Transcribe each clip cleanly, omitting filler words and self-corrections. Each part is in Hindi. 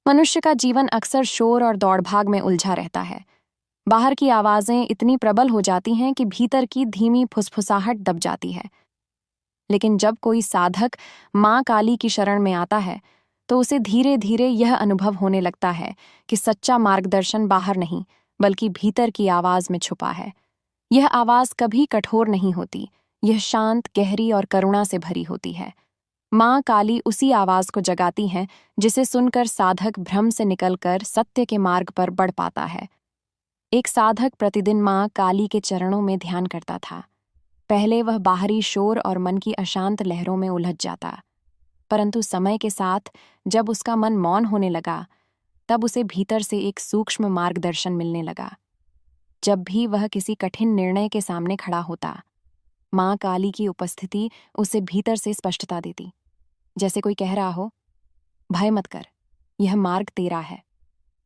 मनुष्य का जीवन अक्सर शोर और दौड़-भाग में उलझा रहता है। बाहर की आवाजें इतनी प्रबल हो जाती हैं कि भीतर की धीमी फुसफुसाहट दब जाती है। लेकिन जब कोई साधक माँ काली की शरण में आता है, तो उसे धीरे-धीरे यह अनुभव होने लगता है कि सच्चा मार्गदर्शन बाहर नहीं, बल्कि भीतर की आवाज में छुपा है। यह आवाज कभी कठोर नहीं होती, यह शांत, गहरी और करुणा से भरी होती है। माँ काली उसी आवाज को जगाती हैं जिसे सुनकर साधक भ्रम से निकलकर सत्य के मार्ग पर बढ़ पाता है। एक साधक प्रतिदिन माँ काली के चरणों में ध्यान करता था। पहले वह बाहरी शोर और मन की अशांत लहरों में उलझ जाता, परंतु समय के साथ जब उसका मन मौन होने लगा, तब उसे भीतर से एक सूक्ष्म मार्गदर्शन मिलने लगा। जब भी वह किसी कठिन निर्णय के सामने खड़ा होता, माँ काली की उपस्थिति उसे भीतर से स्पष्टता देती। जैसे कोई कह रहा हो, भय मत कर, यह मार्ग तेरा है।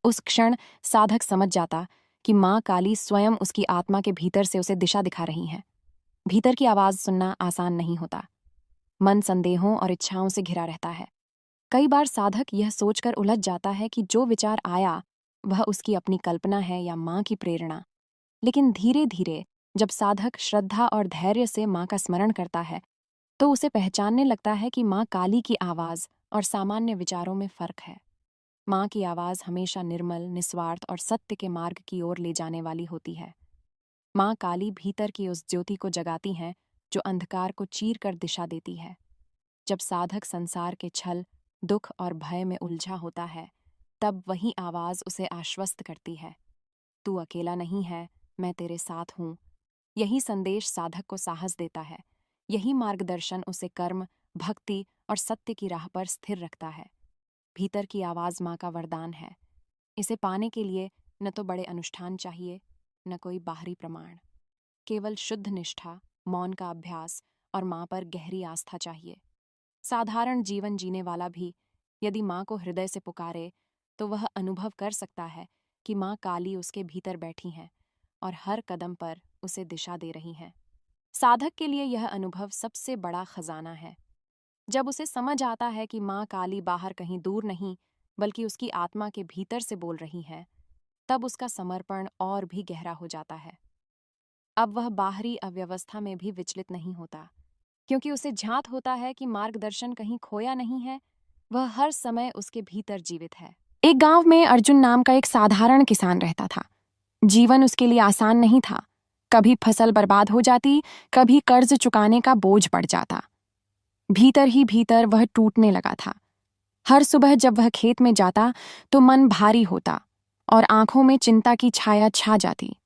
उस क्षण साधक समझ जाता कि माँ काली स्वयं उसकी आत्मा के भीतर से उसे दिशा दिखा रही हैं। भीतर की आवाज सुनना आसान नहीं होता। मन संदेहों और इच्छाओं से घिरा रहता है। कई बार साधक यह सोचकर उलझ जाता है कि जो विचार आया वह उसकी अपनी कल्पना है या माँ की प्रेरणा। लेकिन धीरे धीरे जब साधक श्रद्धा और धैर्य से माँ का स्मरण करता है, तो उसे पहचानने लगता है कि माँ काली की आवाज और सामान्य विचारों में फर्क है। माँ की आवाज हमेशा निर्मल, निस्वार्थ और सत्य के मार्ग की ओर ले जाने वाली होती है। माँ काली भीतर की उस ज्योति को जगाती हैं जो अंधकार को चीर कर दिशा देती है। जब साधक संसार के छल, दुख और भय में उलझा होता है, तब वही आवाज उसे आश्वस्त करती है। तू अकेला नहीं है, मैं तेरे साथ हूँ। यही संदेश साधक को साहस देता है। यही मार्गदर्शन उसे कर्म, भक्ति और सत्य की राह पर स्थिर रखता है। भीतर की आवाज माँ का वरदान है। इसे पाने के लिए न तो बड़े अनुष्ठान चाहिए, न कोई बाहरी प्रमाण। केवल शुद्ध निष्ठा, मौन का अभ्यास और माँ पर गहरी आस्था चाहिए। साधारण जीवन जीने वाला भी यदि माँ को हृदय से पुकारे, तो वह अनुभव कर सकता है कि माँ काली उसके भीतर बैठी हैं और हर कदम पर उसे दिशा दे रही हैं। साधक के लिए यह अनुभव सबसे बड़ा खजाना है। जब उसे समझ आता है कि माँ काली बाहर कहीं दूर नहीं, बल्कि उसकी आत्मा के भीतर से बोल रही है, तब उसका समर्पण और भी गहरा हो जाता है। अब वह बाहरी अव्यवस्था में भी विचलित नहीं होता, क्योंकि उसे झांत होता है कि मार्गदर्शन कहीं खोया नहीं है, वह हर समय उसके भीतर जीवित है। एक गांव में अर्जुन नाम का एक साधारण किसान रहता था। जीवन उसके लिए आसान नहीं था। कभी फसल बर्बाद हो जाती, कभी कर्ज चुकाने का बोझ बढ़ जाता। भीतर ही भीतर वह टूटने लगा था। हर सुबह जब वह खेत में जाता, तो मन भारी होता और आंखों में चिंता की छाया छा जाती।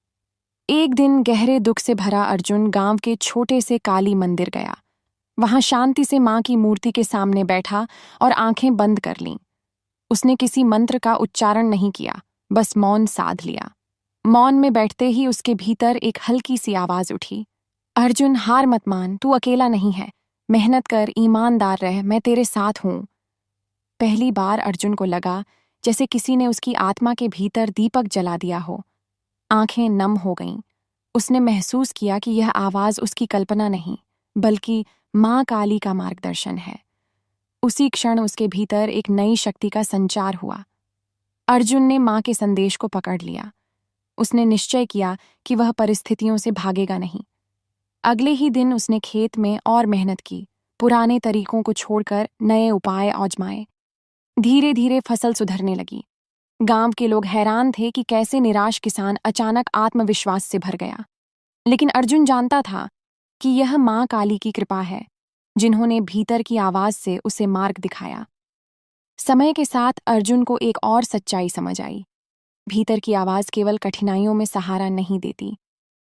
एक दिन गहरे दुख से भरा अर्जुन गांव के छोटे से काली मंदिर गया। वहां शांति से माँ की मूर्ति के सामने बैठा और आंखें बंद कर लीं। उसने किसी मंत्र का उच्चारण नहीं किया, बस मौन साध लिया। मौन में बैठते ही उसके भीतर एक हल्की सी आवाज उठी, अर्जुन, हार मत मान, तू अकेला नहीं है। मेहनत कर, ईमानदार रह, मैं तेरे साथ हूं। पहली बार अर्जुन को लगा जैसे किसी ने उसकी आत्मा के भीतर दीपक जला दिया हो। आंखें नम हो गईं। उसने महसूस किया कि यह आवाज उसकी कल्पना नहीं, बल्कि माँ काली का मार्गदर्शन है। उसी क्षण उसके भीतर एक नई शक्ति का संचार हुआ। अर्जुन ने माँ के संदेश को पकड़ लिया। उसने निश्चय किया कि वह परिस्थितियों से भागेगा नहीं। अगले ही दिन उसने खेत में और मेहनत की, पुराने तरीकों को छोड़कर नए उपाय आजमाए। धीरे धीरे फसल सुधरने लगी। गांव के लोग हैरान थे कि कैसे निराश किसान अचानक आत्मविश्वास से भर गया। लेकिन अर्जुन जानता था कि यह माँ काली की कृपा है, जिन्होंने भीतर की आवाज से उसे मार्ग दिखाया। समय के साथ अर्जुन को एक और सच्चाई समझ आई। भीतर की आवाज केवल कठिनाइयों में सहारा नहीं देती,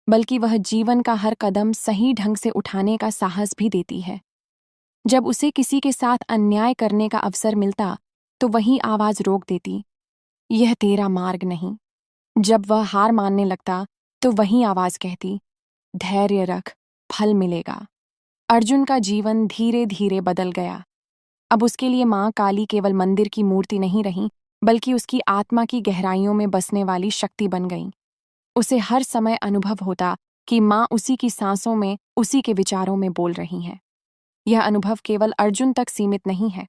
बल्कि वह जीवन का हर कदम सही ढंग से उठाने का साहस भी देती है। जब उसे किसी के साथ अन्याय करने का अवसर मिलता, तो वही आवाज रोक देती, यह तेरा मार्ग नहीं। जब वह हार मानने लगता, तो वही आवाज कहती, धैर्य रख, फल मिलेगा। अर्जुन का जीवन धीरे धीरे बदल गया। अब उसके लिए माँ काली केवल मंदिर की मूर्ति नहीं रही, बल्कि उसकी आत्मा की गहराइयों में बसने वाली शक्ति बन गई। उसे हर समय अनुभव होता कि माँ उसी की सांसों में, उसी के विचारों में बोल रही हैं। यह अनुभव केवल अर्जुन तक सीमित नहीं है।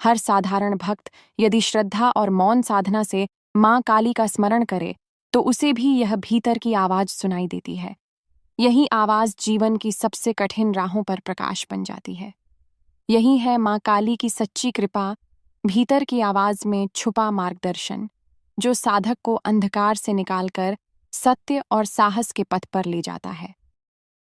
हर साधारण भक्त यदि श्रद्धा और मौन साधना से माँ काली का स्मरण करे तो उसे भी यह भीतर की आवाज सुनाई देती है। यही आवाज जीवन की सबसे कठिन राहों पर प्रकाश बन जाती है। यही है माँ काली की सच्ची कृपा, भीतर की आवाज में छुपा मार्गदर्शन, जो साधक को अंधकार से निकालकर सत्य और साहस के पथ पर ले जाता है।